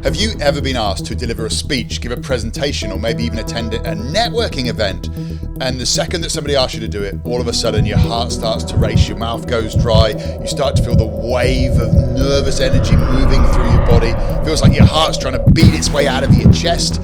Have you ever been asked to deliver a speech, give a presentation, or maybe even attend a networking event? And the second that somebody asks you to do it, all of a sudden your heart starts to race, your mouth goes dry, you start to feel the wave of nervous energy moving through your body. It feels like your heart's trying to beat its way out of your chest.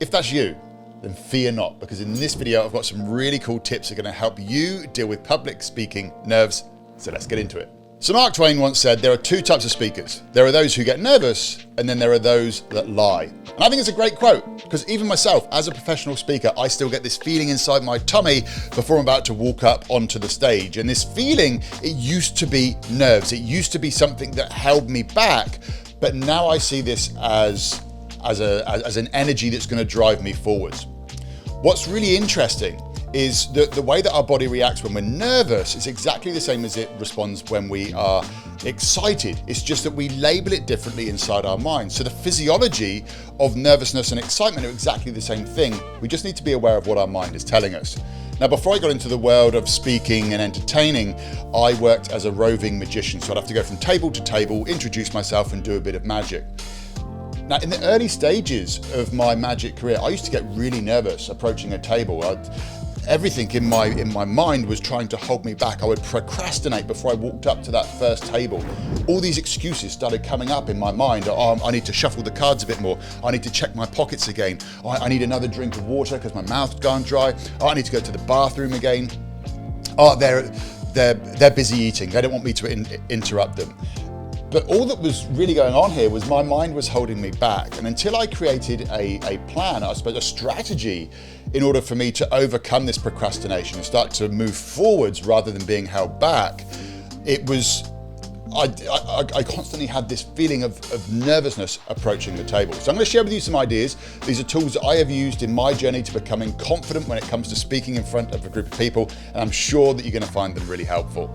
If that's you, then fear not, because in this video I've got some really cool tips that are going to help you deal with public speaking nerves. So let's get into it. So Mark Twain once said there are two types of speakers. There are those who get nervous, and then there are those that lie. And I think it's a great quote, because even myself, as a professional speaker, I still get this feeling inside my tummy before I'm about to walk up onto the stage. And this feeling, it used to be nerves. It used to be something that held me back, but now I see this as an energy that's going to drive me forwards. What's really interesting is that the way that our body reacts when we're nervous is exactly the same as it responds when we are excited. It's just that we label it differently inside our mind. So the physiology of nervousness and excitement are exactly the same thing. We just need to be aware of what our mind is telling us. Now, before I got into the world of speaking and entertaining, I worked as a roving magician. So I'd have to go from table to table, introduce myself and do a bit of magic. Now, in the early stages of my magic career, I used to get really nervous approaching a table. Everything in my mind was trying to hold me back. I would procrastinate before I walked up to that first table. All these excuses started coming up in my mind. Oh, I need to shuffle the cards a bit more. I need to check my pockets again. I need another drink of water because my mouth's gone dry. Oh, I need to go to the bathroom again. Oh, they're busy eating. They don't want me to interrupt them. But all that was really going on here was my mind was holding me back. And until I created a plan, I suppose a strategy, in order for me to overcome this procrastination and start to move forwards rather than being held back, I constantly had this feeling of nervousness approaching the table. So I'm going to share with you some ideas. These are tools that I have used in my journey to becoming confident when it comes to speaking in front of a group of people, and I'm sure that you're going to find them really helpful.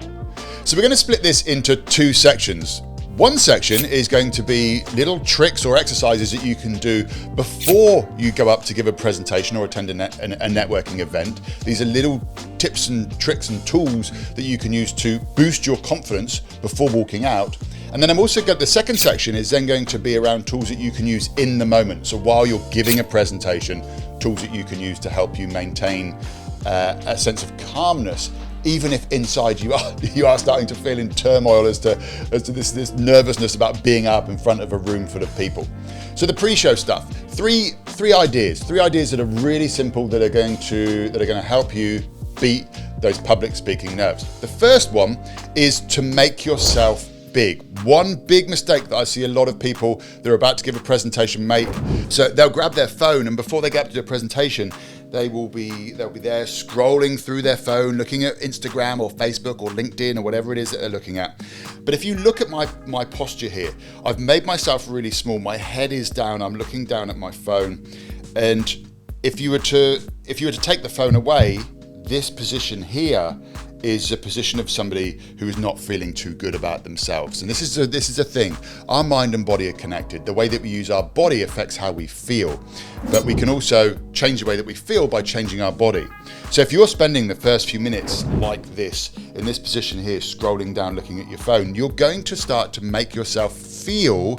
So we're going to split this into two sections. One section is going to be little tricks or exercises that you can do before you go up to give a presentation or attend a networking event. These are little tips and tricks and tools that you can use to boost your confidence before walking out. And then I'm also got the second section is then going to be around tools that you can use in the moment. So while you're giving a presentation, tools that you can use to help you maintain a sense of calmness, even if inside you are starting to feel in turmoil as to this nervousness about being up in front of a room full of people. So the pre-show stuff, three ideas that are really simple that are going to help you beat those public speaking nerves. The first one is to make yourself big. One big mistake that I see a lot of people that are about to give a presentation make. So they'll grab their phone, and before they get up to do a presentation, they'll be there scrolling through their phone, looking at Instagram or Facebook or LinkedIn or whatever it is that they're looking at. But if you look at my posture here, I've made myself really small. My head is down. I'm looking down at my phone. And if you were to take the phone away, this position here is a position of somebody who is not feeling too good about themselves. And this is a thing. Our mind and body are connected. The way that we use our body affects how we feel, but we can also change the way that we feel by changing our body. So if you're spending the first few minutes like this, in this position here, scrolling down, looking at your phone, you're going to start to make yourself feel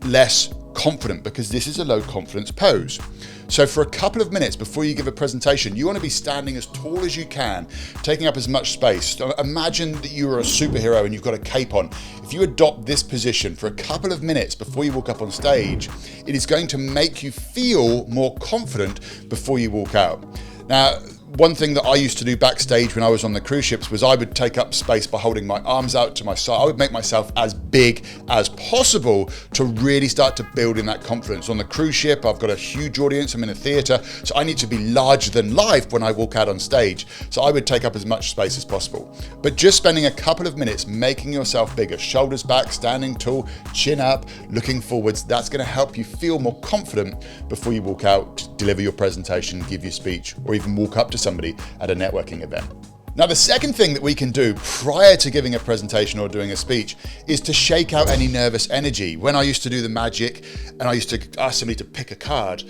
less confident, because this is a low confidence pose. So for a couple of minutes before you give a presentation, you want to be standing as tall as you can, taking up as much space. Imagine that you are a superhero and you've got a cape on. If you adopt this position for a couple of minutes before you walk up on stage, it is going to make you feel more confident before you walk out. Now, one thing that I used to do backstage when I was on the cruise ships was I would take up space by holding my arms out to my side. I would make myself as big as possible to really start to build in that confidence. On the cruise ship, I've got a huge audience. I'm in a theater, so I need to be larger than life when I walk out on stage. So I would take up as much space as possible. But just spending a couple of minutes making yourself bigger, shoulders back, standing tall, chin up, looking forwards, that's going to help you feel more confident before you walk out, deliver your presentation, give your speech, or even walk up to somebody at a networking event. Now, the second thing that we can do prior to giving a presentation or doing a speech is to shake out any nervous energy. When I used to do the magic and I used to ask somebody to pick a card,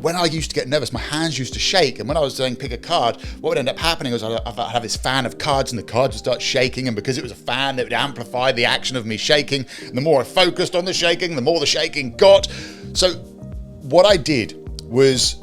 when I used to get nervous, my hands used to shake. And when I was saying pick a card, what would end up happening was I'd have this fan of cards and the cards would start shaking. And because it was a fan, it would amplify the action of me shaking. And the more I focused on the shaking, the more the shaking got. So what I did was,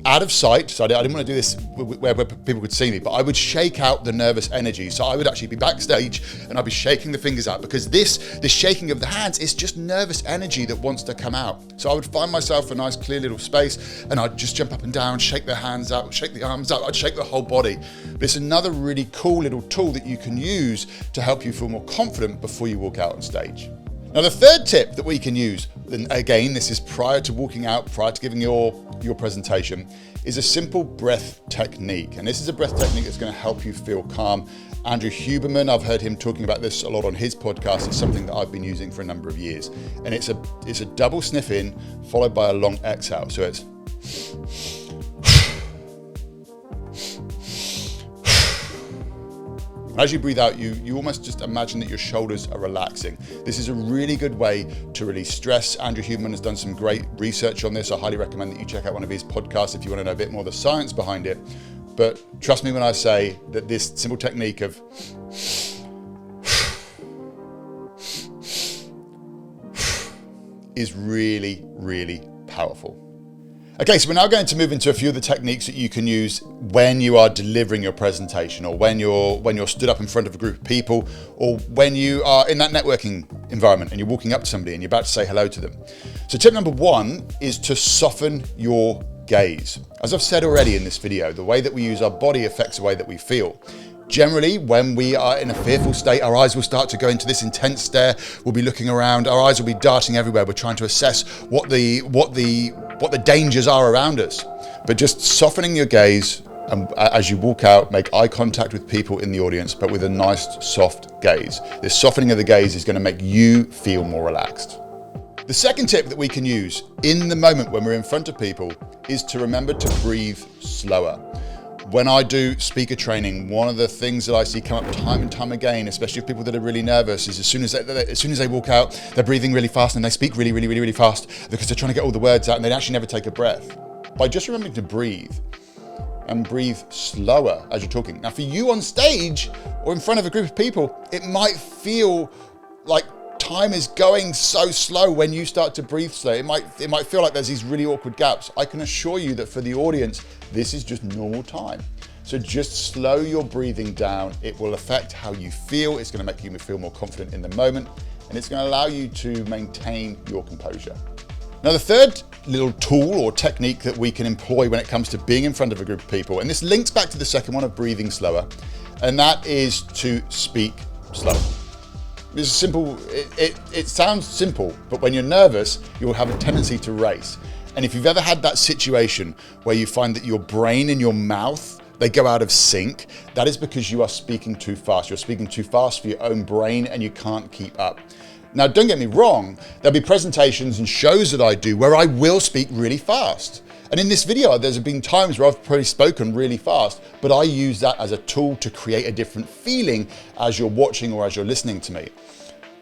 out of sight, so I didn't want to do this where people could see me, but I would shake out the nervous energy. So I would actually be backstage and I'd be shaking the fingers out, because this shaking of the hands is just nervous energy that wants to come out. So I would find myself a nice clear little space and I'd just jump up and down, shake the hands out, shake the arms out, I'd shake the whole body. But it's another really cool little tool that you can use to help you feel more confident before you walk out on stage. Now, the third tip that we can use, and again, this is prior to walking out, prior to giving your presentation, is a simple breath technique. And this is a breath technique that's going to help you feel calm. Andrew Huberman, I've heard him talking about this a lot on his podcast. It's something that I've been using for a number of years. And it's a double sniff in followed by a long exhale. So it's as you breathe out, you almost just imagine that your shoulders are relaxing. This is a really good way to release stress. Andrew Huberman has done some great research on this. I highly recommend that you check out one of his podcasts if you want to know a bit more of the science behind it. But trust me when I say that this simple technique of is really, really powerful. Okay, so we're now going to move into a few of the techniques that you can use when you are delivering your presentation, or when you're stood up in front of a group of people, or when you are in that networking environment and you're walking up to somebody and you're about to say hello to them. So tip number one is to soften your gaze. As I've said already in this video, the way that we use our body affects the way that we feel. Generally, when we are in a fearful state, our eyes will start to go into this intense stare. We'll be looking around. Our eyes will be darting everywhere. We're trying to assess what the dangers are around us. But just softening your gaze, and as you walk out, make eye contact with people in the audience, but with a nice, soft gaze. This softening of the gaze is going to make you feel more relaxed. The second tip that we can use in the moment when we're in front of people is to remember to breathe slower. When I do speaker training, one of the things that I see come up time and time again, especially with people that are really nervous, is as soon as they walk out, they're breathing really fast and they speak really, really, really, really fast because they're trying to get all the words out and they actually never take a breath. By just remembering to breathe and breathe slower as you're talking. Now, for you on stage or in front of a group of people, it might feel like time is going so slow when you start to breathe slow. It might feel like there's these really awkward gaps. I can assure you that for the audience, this is just normal time. So just slow your breathing down. It will affect how you feel. It's going to make you feel more confident in the moment, and it's going to allow you to maintain your composure. Now, the third little tool or technique that we can employ when it comes to being in front of a group of people, and this links back to the second one of breathing slower, and that is to speak slow. It's simple. It sounds simple, but when you're nervous, you'll have a tendency to race. And if you've ever had that situation where you find that your brain and your mouth, they go out of sync, that is because you are speaking too fast. You're speaking too fast for your own brain and you can't keep up. Now, don't get me wrong, there'll be presentations and shows that I do where I will speak really fast. And in this video, there's been times where I've probably spoken really fast, but I use that as a tool to create a different feeling as you're watching or as you're listening to me.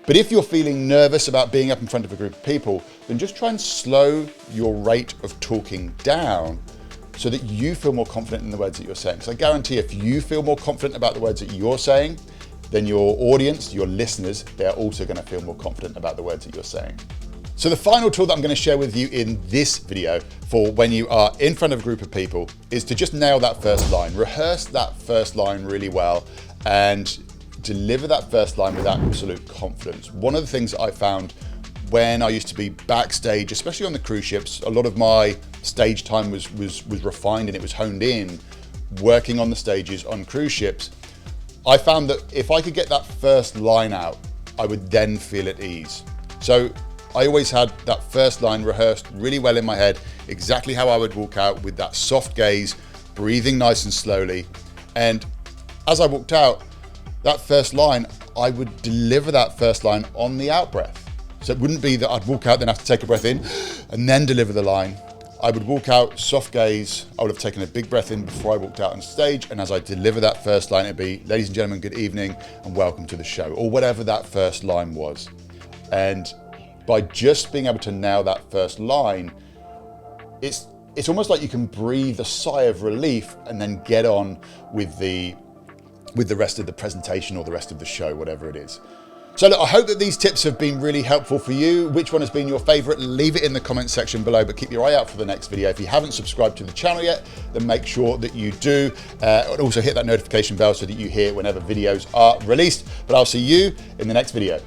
But if you're feeling nervous about being up in front of a group of people, then just try and slow your rate of talking down so that you feel more confident in the words that you're saying. So I guarantee if you feel more confident about the words that you're saying, then your audience, your listeners, they're also going to feel more confident about the words that you're saying. So the final tool that I'm going to share with you in this video for when you are in front of a group of people is to just nail that first line. Rehearse that first line really well and deliver that first line with absolute confidence. One of the things that I found when I used to be backstage, especially on the cruise ships, a lot of my stage time was refined and it was honed in working on the stages on cruise ships. I found that if I could get that first line out, I would then feel at ease. So I always had that first line rehearsed really well in my head, exactly how I would walk out with that soft gaze, breathing nice and slowly. And as I walked out, that first line, I would deliver that first line on the out breath. So it wouldn't be that I'd walk out, then have to take a breath in and then deliver the line. I would walk out, soft gaze. I would have taken a big breath in before I walked out on stage. And as I deliver that first line, it'd be, ladies and gentlemen, good evening and welcome to the show, or whatever that first line was. And by just being able to nail that first line, it's it's almost like you can breathe a sigh of relief and then get on with the rest of the presentation or the rest of the show, whatever it is. So look, I hope that these tips have been really helpful for you. Which one has been your favorite? Leave it in the comment section below, but keep your eye out for the next video. If you haven't subscribed to the channel yet, then make sure that you do. And also hit that notification bell so that you hear whenever videos are released. But I'll see you in the next video.